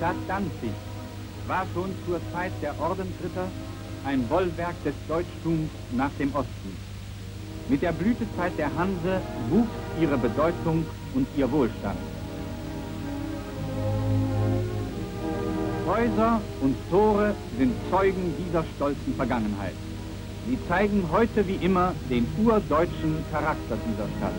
Stadt Danzig war schon zur Zeit der Ordensritter ein Bollwerk des Deutschtums nach dem Osten. Mit der Blütezeit der Hanse wuchs ihre Bedeutung und ihr Wohlstand. Häuser und Tore sind Zeugen dieser stolzen Vergangenheit. Sie zeigen heute wie immer den urdeutschen Charakter dieser Stadt.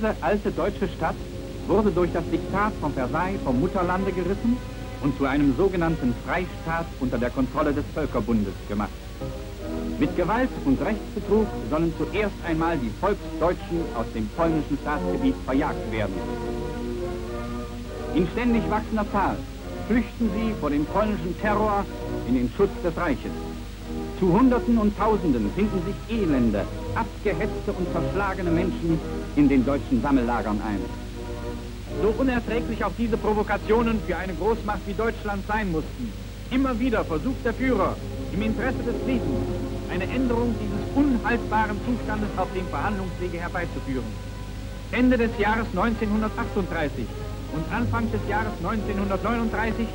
Diese alte deutsche Stadt wurde durch das Diktat von Versailles vom Mutterlande gerissen und zu einem sogenannten Freistaat unter der Kontrolle des Völkerbundes gemacht. Mit Gewalt und Rechtsbetrug sollen zuerst einmal die Volksdeutschen aus dem polnischen Staatsgebiet verjagt werden. In ständig wachsender Zahl flüchten sie vor dem polnischen Terror in den Schutz des Reiches. Zu Hunderten und Tausenden finden sich elende, abgehetzte und verschlagene Menschen in den deutschen Sammellagern ein. So unerträglich auch diese Provokationen für eine Großmacht wie Deutschland sein mussten, immer wieder versucht der Führer, im Interesse des Friedens, eine Änderung dieses unhaltbaren Zustandes auf dem Verhandlungswege herbeizuführen. Ende des Jahres 1938 und Anfang des Jahres 1939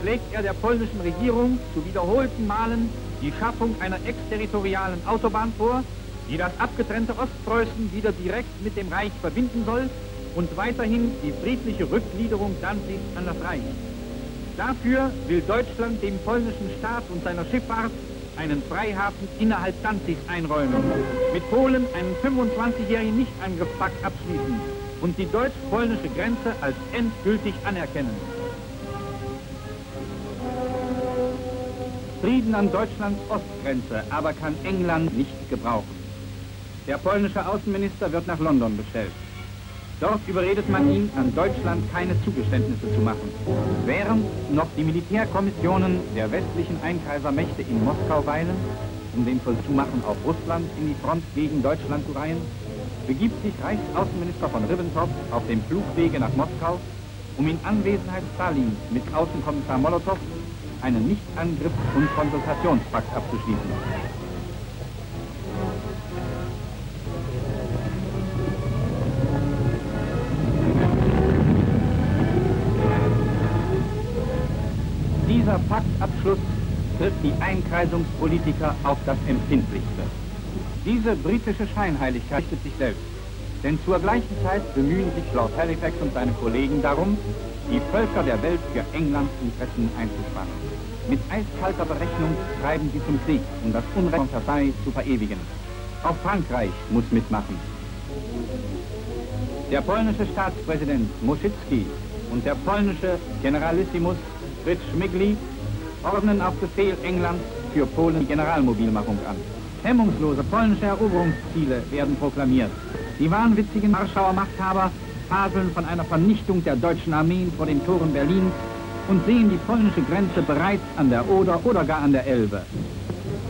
schlägt er der polnischen Regierung zu wiederholten Malen die Schaffung einer exterritorialen Autobahn vor, die das abgetrennte Ostpreußen wieder direkt mit dem Reich verbinden soll und weiterhin die friedliche Rückgliederung Danzigs an das Reich. Dafür will Deutschland dem polnischen Staat und seiner Schifffahrt einen Freihafen innerhalb Danzigs einräumen, mit Polen einen 25-jährigen Nichtangriffspakt abschließen und die deutsch-polnische Grenze als endgültig anerkennen. Frieden an Deutschlands Ostgrenze aber kann England nicht gebrauchen. Der polnische Außenminister wird nach London bestellt. Dort überredet man ihn, an Deutschland keine Zugeständnisse zu machen. Während noch die Militärkommissionen der westlichen Einkaisermächte in Moskau weilen, um den Versuch zu machen, auch Russland in die Front gegen Deutschland zu reihen, begibt sich Reichsaußenminister von Ribbentrop auf dem Flugwege nach Moskau, um in Anwesenheit Stalins mit Außenkommissar Molotow einen Nichtangriffs- und Konsultationspakt abzuschließen. Dieser Paktabschluss trifft die Einkreisungspolitiker auf das Empfindlichste. Diese britische Scheinheiligkeit richtet sich selbst, denn zur gleichen Zeit bemühen sich Lord Halifax und seine Kollegen darum, die Völker der Welt für Englands Interessen einzuspannen. Mit eiskalter Berechnung treiben sie zum Krieg, um das Unrecht von Versailles zu verewigen. Auch Frankreich muss mitmachen. Der polnische Staatspräsident Moszycki und der polnische Generalissimus Fritz Schmigli ordnen auf Befehl Englands für Polen die Generalmobilmachung an. Hemmungslose polnische Eroberungsziele werden proklamiert. Die wahnwitzigen Warschauer Machthaber faseln von einer Vernichtung der deutschen Armeen vor den Toren Berlins und sehen die polnische Grenze bereits an der Oder oder gar an der Elbe.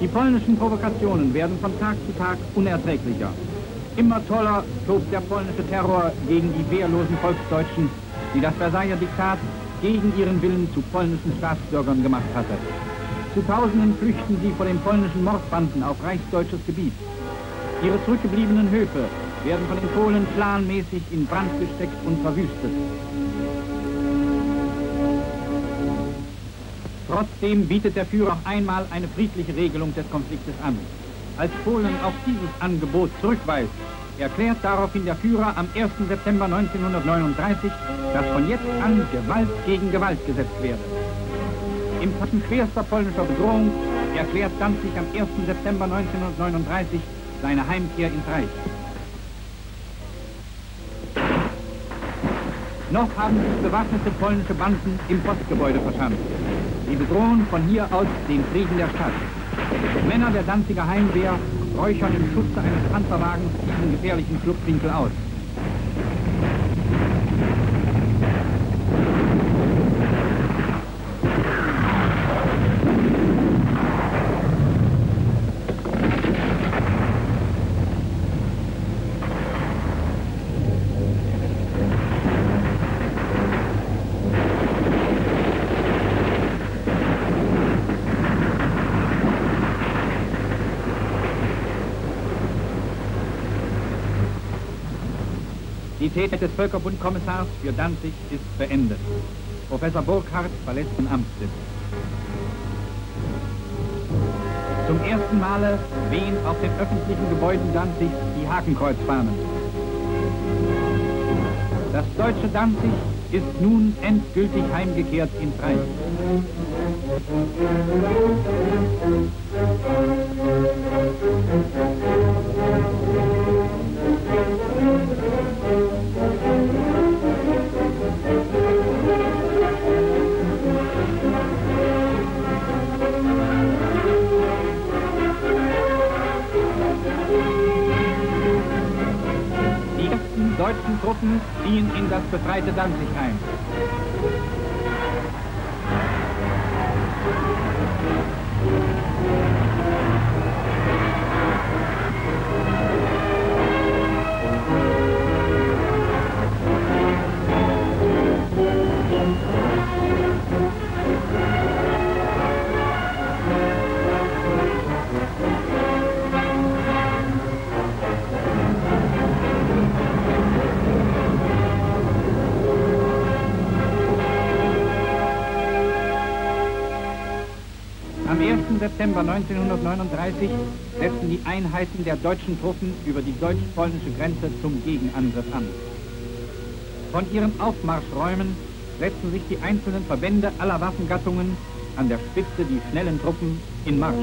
Die polnischen Provokationen werden von Tag zu Tag unerträglicher. Immer toller tobt der polnische Terror gegen die wehrlosen Volksdeutschen, die das Versailler Diktat gegen ihren Willen zu polnischen Staatsbürgern gemacht hatte. Zu Tausenden flüchten sie vor den polnischen Mordbanden auf reichsdeutsches Gebiet. Ihre zurückgebliebenen Höfe werden von den Polen planmäßig in Brand gesteckt und verwüstet. Trotzdem bietet der Führer noch einmal eine friedliche Regelung des Konfliktes an. Als Polen auf dieses Angebot zurückweist, erklärt daraufhin der Führer am 1. September 1939, dass von jetzt an Gewalt gegen Gewalt gesetzt werde. Im Zeichen schwerster polnischer Bedrohung erklärt Danzig am 1. September 1939 seine Heimkehr ins Reich. Noch haben sich bewaffnete polnische Banden im Postgebäude verschanzt. Sie bedrohen von hier aus den Frieden der Stadt. Männer der Danziger Heimwehr räuchern im Schutze eines Panzerwagens diesen gefährlichen Schlupfwinkel aus. Tätigkeit des Völkerbundkommissars für Danzig ist beendet. Professor Burkhardt verlässt den Amtssitz. Zum ersten Male wehen auf den öffentlichen Gebäuden Danzigs die Hakenkreuzfahnen. Das deutsche Danzig ist nun endgültig heimgekehrt ins Reich. Die ersten deutschen Truppen ziehen in das befreite Danzig ein. Am 1. September 1939 setzten die Einheiten der deutschen Truppen über die deutsch-polnische Grenze zum Gegenangriff an. Von ihren Aufmarschräumen setzten sich die einzelnen Verbände aller Waffengattungen, an der Spitze die schnellen Truppen, in Marsch.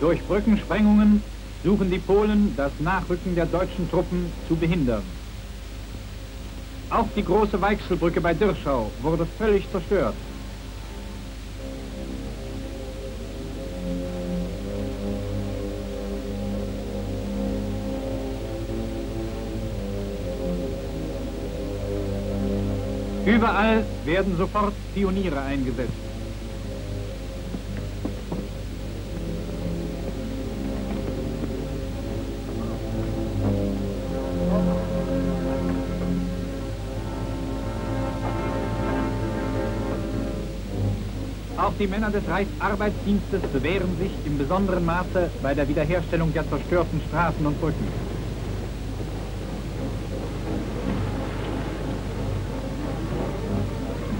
Durch Brückensprengungen suchen die Polen, das Nachrücken der deutschen Truppen zu behindern. Auch die große Weichselbrücke bei Dirschau wurde völlig zerstört. Überall werden sofort Pioniere eingesetzt. Auch die Männer des Reichsarbeitsdienstes bewähren sich im besonderen Maße bei der Wiederherstellung der zerstörten Straßen und Brücken.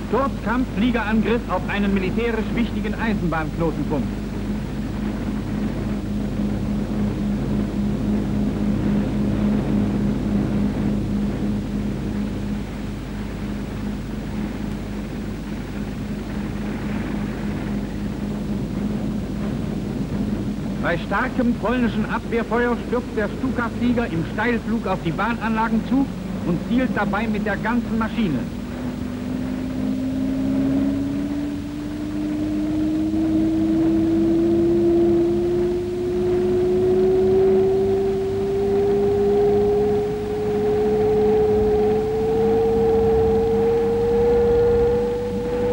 Sturzkampffliegerangriff auf einen militärisch wichtigen Eisenbahnknotenpunkt. Bei starkem polnischen Abwehrfeuer stürzt der Stuka-Flieger im Steilflug auf die Bahnanlagen zu und zielt dabei mit der ganzen Maschine.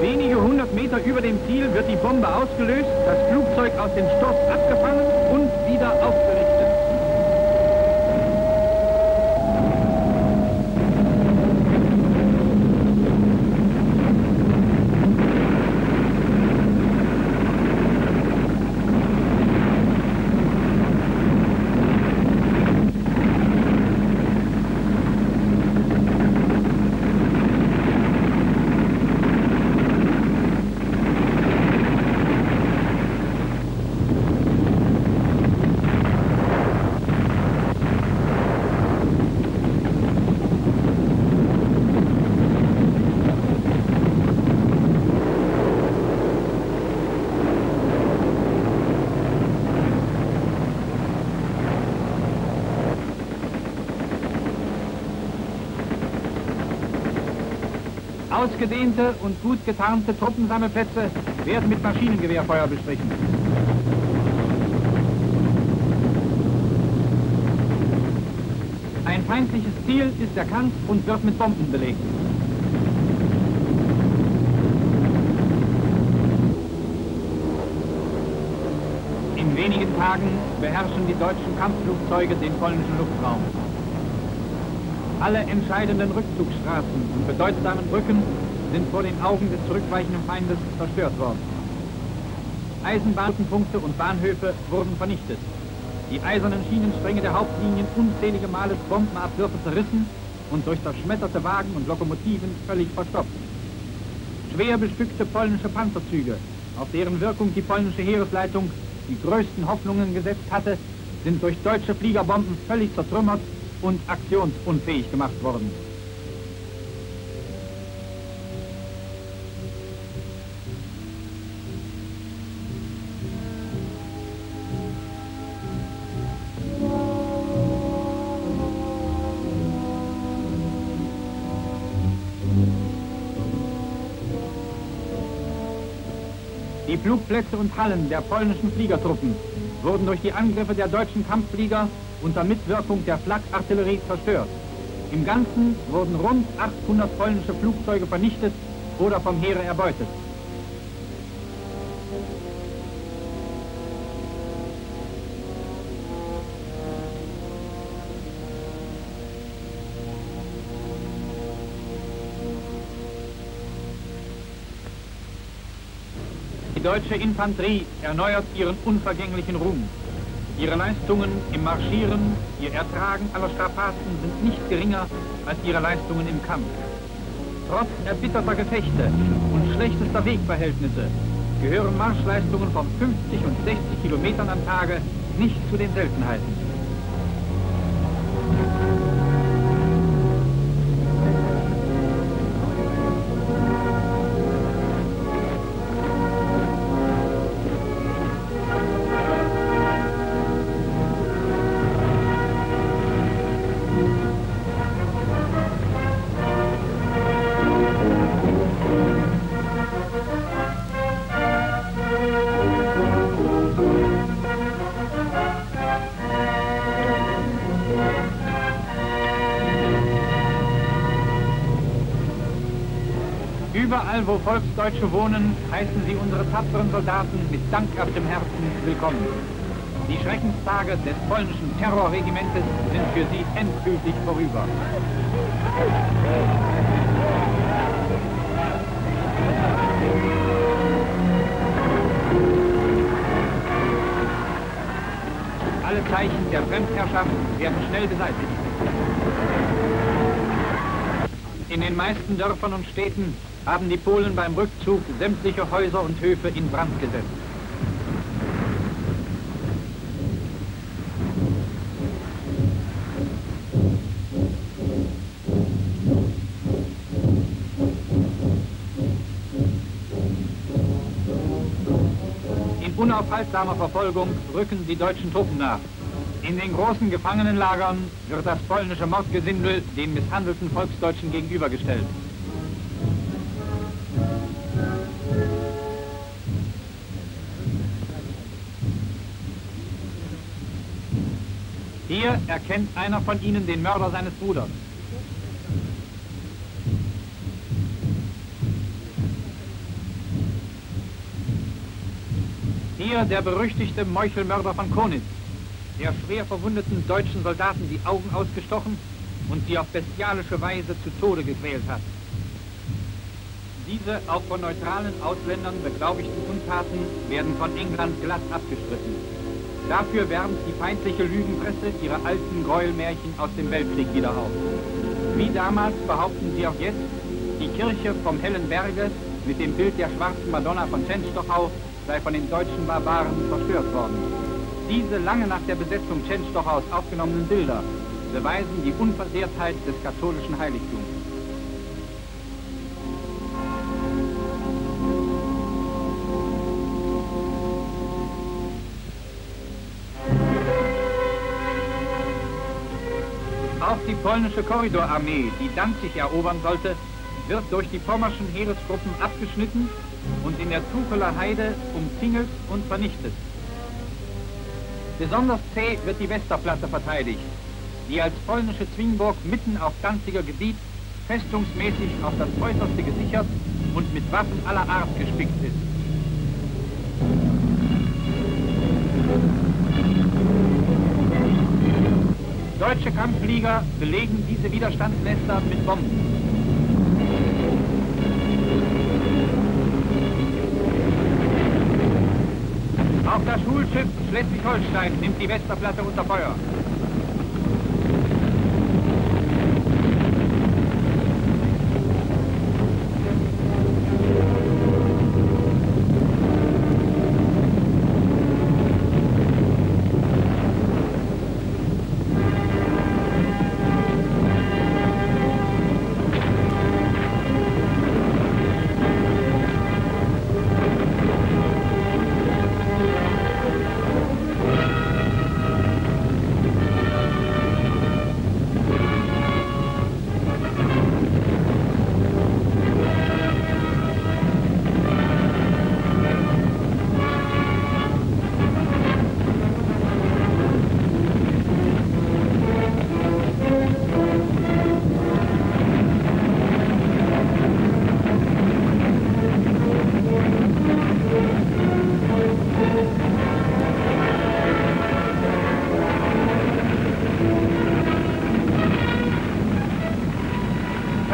Wenige 100 Meter über dem Ziel wird die Bombe ausgelöst, das Flugzeug aus dem Sturz abgefangen und wieder aufgerichtet. Ausgedehnte und gut getarnte Truppensammelplätze werden mit Maschinengewehrfeuer bestrichen. Ein feindliches Ziel ist erkannt und wird mit Bomben belegt. In wenigen Tagen beherrschen die deutschen Kampfflugzeuge den polnischen Luftraum. Alle entscheidenden Rückzugsstraßen und bedeutsamen Brücken sind vor den Augen des zurückweichenden Feindes zerstört worden. Eisenbahnpunkte und Bahnhöfe wurden vernichtet. Die eisernen Schienenstränge der Hauptlinien unzählige Male Bombenabwürfe zerrissen und durch zerschmetterte Wagen und Lokomotiven völlig verstopft. Schwer bestückte polnische Panzerzüge, auf deren Wirkung die polnische Heeresleitung die größten Hoffnungen gesetzt hatte, sind durch deutsche Fliegerbomben völlig zertrümmert und aktionsunfähig gemacht worden. Die Flugplätze und Hallen der polnischen Fliegertruppen wurden durch die Angriffe der deutschen Kampfflieger unter Mitwirkung der Flakartillerie zerstört. Im Ganzen wurden rund 800 polnische Flugzeuge vernichtet oder vom Heere erbeutet. Die deutsche Infanterie erneuert ihren unvergänglichen Ruhm. Ihre Leistungen im Marschieren, ihr Ertragen aller Strapazen sind nicht geringer als ihre Leistungen im Kampf. Trotz erbitterter Gefechte und schlechtester Wegverhältnisse gehören Marschleistungen von 50 und 60 Kilometern am Tage nicht zu den Seltenheiten. Überall, wo Volksdeutsche wohnen, heißen sie unsere tapferen Soldaten mit dankbarem Herzen willkommen. Die Schreckenstage des polnischen Terrorregimentes sind für sie endgültig vorüber. Alle Zeichen der Fremdherrschaft werden schnell beseitigt. In den meisten Dörfern und Städten haben die Polen beim Rückzug sämtliche Häuser und Höfe in Brand gesetzt. In unaufhaltsamer Verfolgung rücken die deutschen Truppen nach. In den großen Gefangenenlagern wird das polnische Mordgesindel den misshandelten Volksdeutschen gegenübergestellt. Hier erkennt einer von ihnen den Mörder seines Bruders. Hier der berüchtigte Meuchelmörder von Konitz, der schwer verwundeten deutschen Soldaten die Augen ausgestochen und sie auf bestialische Weise zu Tode gequält hat. Diese auch von neutralen Ausländern beglaubigten Untaten werden von England glatt abgestritten. Dafür wärmt die feindliche Lügenpresse ihre alten Gräuelmärchen aus dem Weltkrieg wieder auf. Wie damals behaupten sie auch jetzt, die Kirche vom Hellen Berge mit dem Bild der schwarzen Madonna von Częstochow sei von den deutschen Barbaren zerstört worden. Diese lange nach der Besetzung Częstochows aufgenommenen Bilder beweisen die Unversehrtheit des katholischen Heiligtums. Auch die polnische Korridorarmee, die Danzig erobern sollte, wird durch die pommerschen Heerestruppen abgeschnitten und in der Tucheler Heide umzingelt und vernichtet. Besonders zäh wird die Westerplatte verteidigt, die als polnische Zwingburg mitten auf Danziger Gebiet festungsmäßig auf das Äußerste gesichert und mit Waffen aller Art gespickt ist. Deutsche Kampfflieger belegen diese Widerstandsnester mit Bomben. Auch das Schulschiff Schleswig-Holstein nimmt die Westerplatte unter Feuer.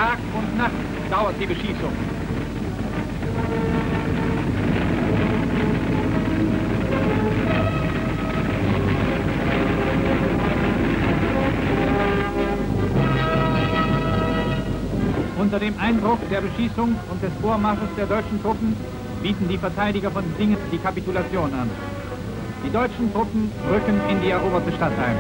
Tag und Nacht dauert die Beschießung. Unter dem Eindruck der Beschießung und des Vormarsches der deutschen Truppen bieten die Verteidiger von Singen die Kapitulation an. Die deutschen Truppen rücken in die eroberte Stadt ein.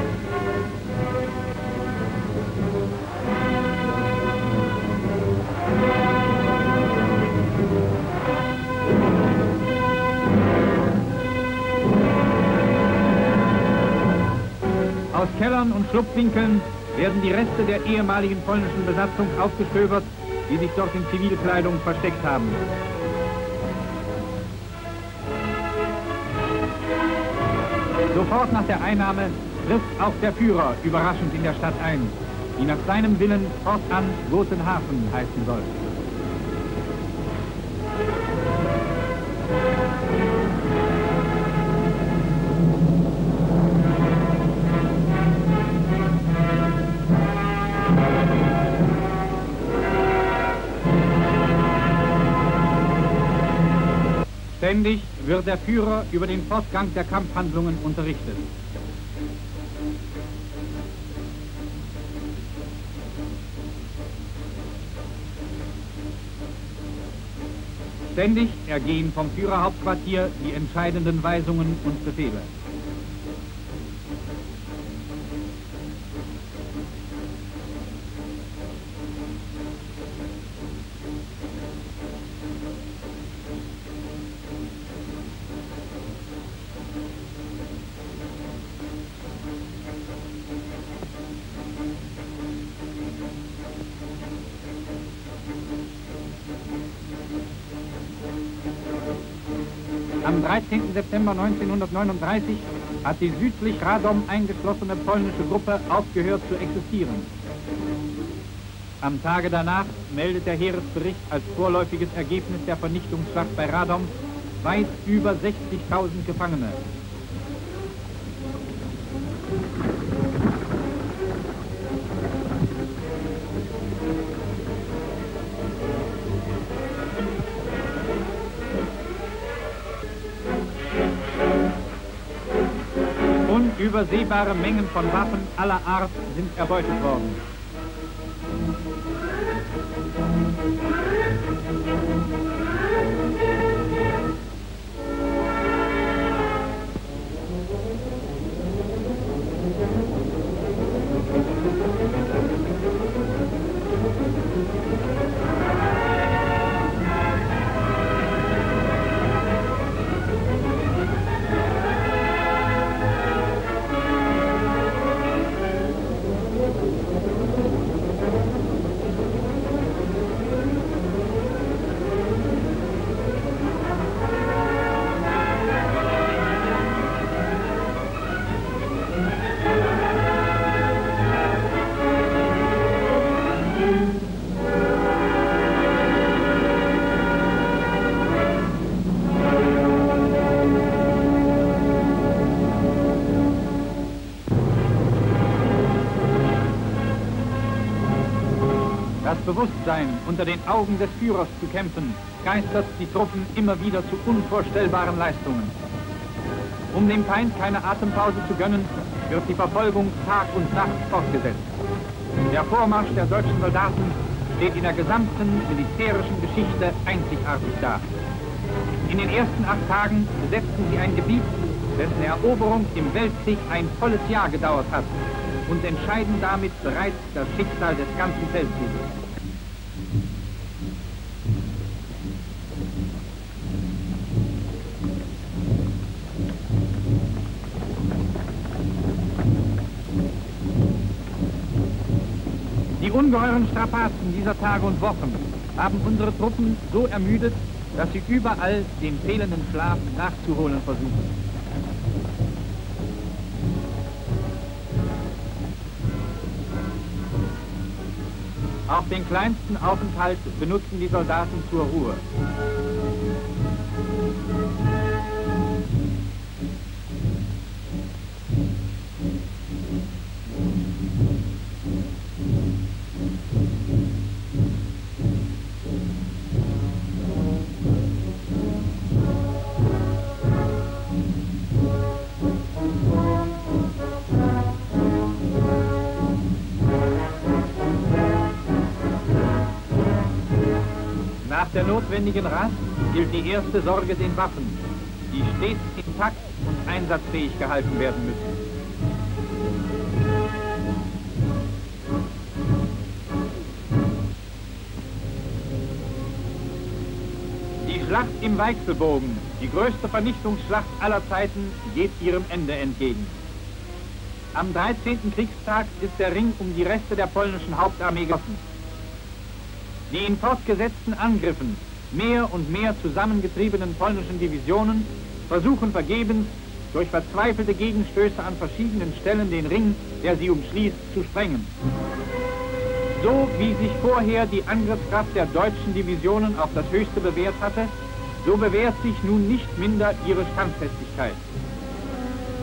Aus Kellern und Schlupfwinkeln werden die Reste der ehemaligen polnischen Besatzung aufgestöbert, die sich dort in Zivilkleidung versteckt haben. Sofort nach der Einnahme trifft auch der Führer überraschend in der Stadt ein, die nach seinem Willen fortan Gotenhafen heißen soll. Ständig wird der Führer über den Fortgang der Kampfhandlungen unterrichtet. Ständig ergehen vom Führerhauptquartier die entscheidenden Weisungen und Befehle. Am 13. September 1939 hat die südlich Radom eingeschlossene polnische Gruppe aufgehört zu existieren. Am Tage danach meldet der Heeresbericht als vorläufiges Ergebnis der Vernichtungsschlacht bei Radom weit über 60.000 Gefangene. Unübersehbare Mengen von Waffen aller Art sind erbeutet worden. Bewusstsein, unter den Augen des Führers zu kämpfen, geistert die Truppen immer wieder zu unvorstellbaren Leistungen. Um dem Feind keine Atempause zu gönnen, wird die Verfolgung Tag und Nacht fortgesetzt. Der Vormarsch der deutschen Soldaten steht in der gesamten militärischen Geschichte einzigartig da. In den ersten 8 Tagen besetzten sie ein Gebiet, dessen Eroberung im Weltkrieg ein volles Jahr gedauert hat und entscheiden damit bereits das Schicksal des ganzen Feldzuges. Die ungeheuren Strapazen dieser Tage und Wochen haben unsere Truppen so ermüdet, dass sie überall den fehlenden Schlaf nachzuholen versuchen. Auch den kleinsten Aufenthalt benutzen die Soldaten zur Ruhe. Nach der notwendigen Rast gilt die erste Sorge den Waffen, die stets intakt und einsatzfähig gehalten werden müssen. Die Schlacht im Weichselbogen, die größte Vernichtungsschlacht aller Zeiten, geht ihrem Ende entgegen. Am 13. Kriegstag ist der Ring um die Reste der polnischen Hauptarmee geschlossen. Die in fortgesetzten Angriffen mehr und mehr zusammengetriebenen polnischen Divisionen versuchen vergebens, durch verzweifelte Gegenstöße an verschiedenen Stellen den Ring, der sie umschließt, zu sprengen. So wie sich vorher die Angriffskraft der deutschen Divisionen auf das Höchste bewährt hatte, so bewährt sich nun nicht minder ihre Standfestigkeit.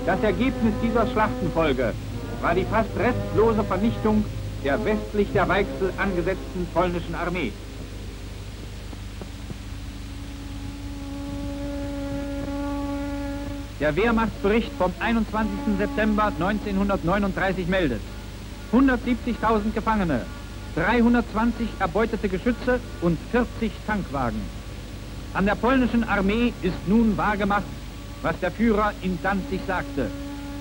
Das Ergebnis dieser Schlachtenfolge war die fast restlose Vernichtung der westlich der Weichsel angesetzten polnischen Armee. Der Wehrmachtsbericht vom 21. September 1939 meldet: 170.000 Gefangene, 320 erbeutete Geschütze und 40 Tankwagen. An der polnischen Armee ist nun wahrgemacht, was der Führer in Danzig sagte: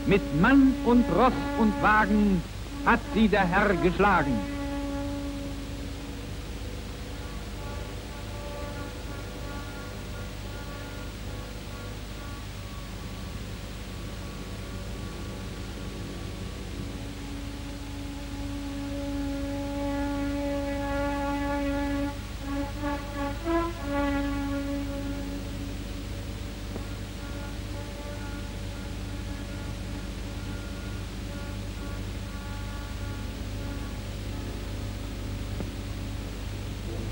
Mit Mann und Ross und Wagen hat sie der Herr geschlagen.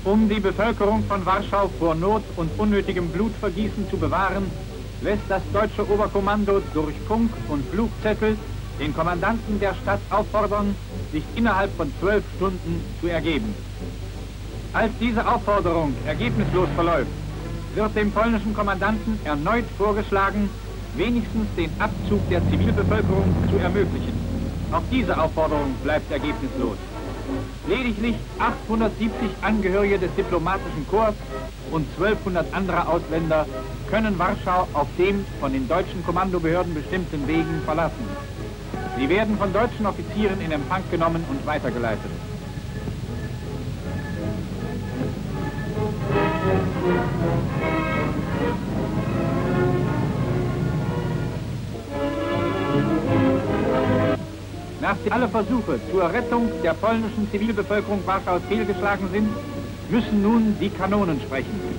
Um die Bevölkerung von Warschau vor Not und unnötigem Blutvergießen zu bewahren, lässt das deutsche Oberkommando durch Funk und Flugzettel den Kommandanten der Stadt auffordern, sich innerhalb von 12 Stunden zu ergeben. Als diese Aufforderung ergebnislos verläuft, wird dem polnischen Kommandanten erneut vorgeschlagen, wenigstens den Abzug der Zivilbevölkerung zu ermöglichen. Auch diese Aufforderung bleibt ergebnislos. Lediglich 870 Angehörige des diplomatischen Korps und 1200 andere Ausländer können Warschau auf dem von den deutschen Kommandobehörden bestimmten Wegen verlassen. Sie werden von deutschen Offizieren in Empfang genommen und weitergeleitet. Nachdem alle Versuche zur Rettung der polnischen Zivilbevölkerung Warschaus fehlgeschlagen sind, müssen nun die Kanonen sprechen.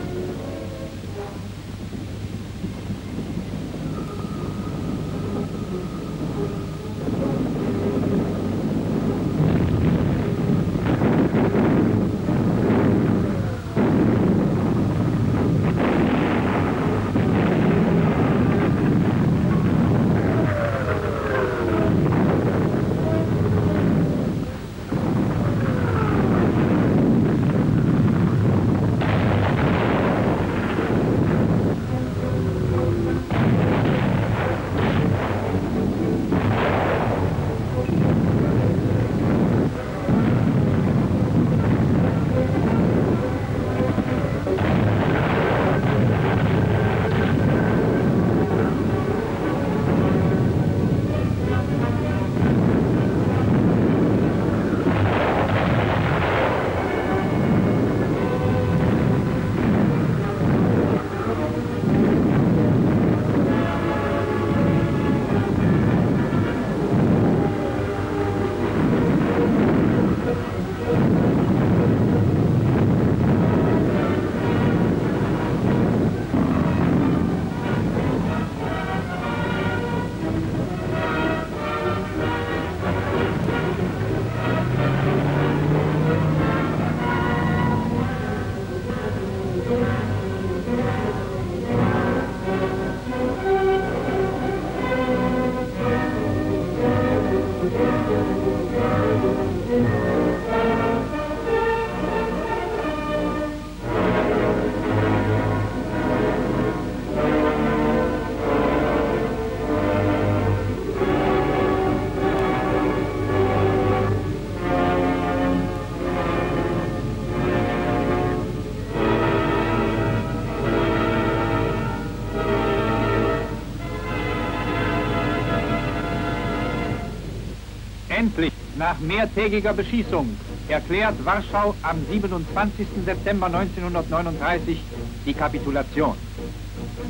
Endlich, nach mehrtägiger Beschießung, erklärt Warschau am 27. September 1939 die Kapitulation.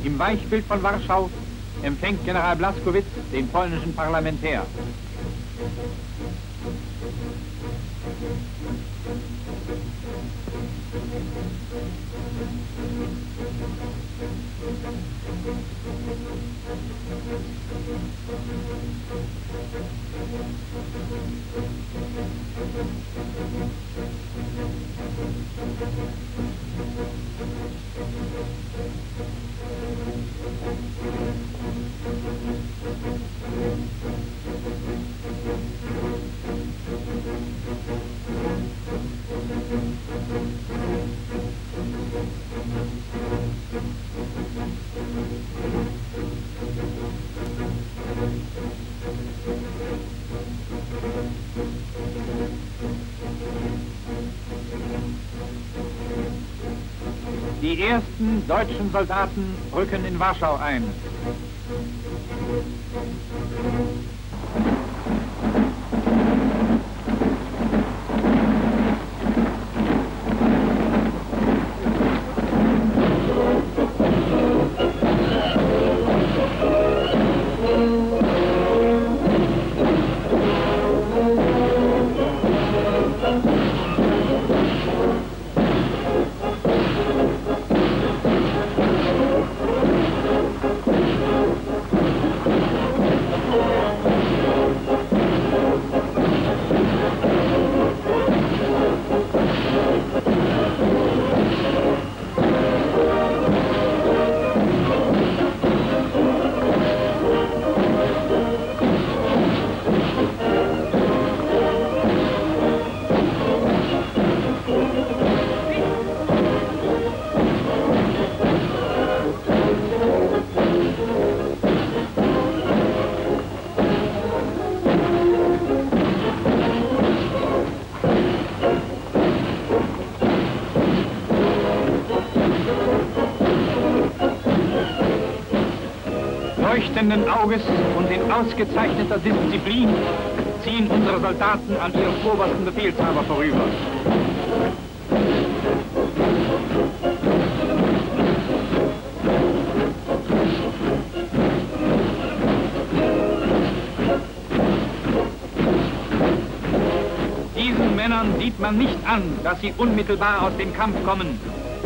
Im Weichbild von Warschau empfängt General Blaskowitz den polnischen Parlamentär. Die ersten deutschen Soldaten rücken in Warschau ein. Leuchtenden Auges und in ausgezeichneter Disziplin ziehen unsere Soldaten an ihrem obersten Befehlshaber vorüber. Diesen Männern sieht man nicht an, dass sie unmittelbar aus dem Kampf kommen,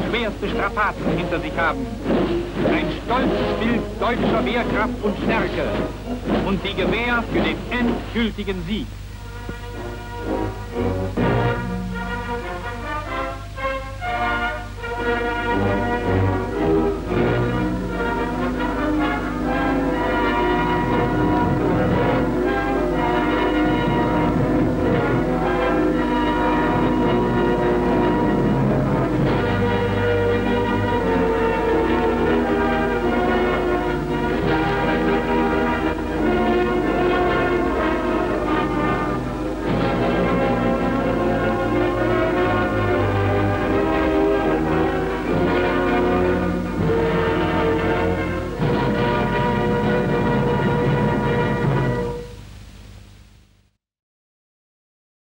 schwerste Strapazen hinter sich haben. Ein stolzes Bild deutscher Wehrkraft und Stärke und die Gewähr für den endgültigen Sieg.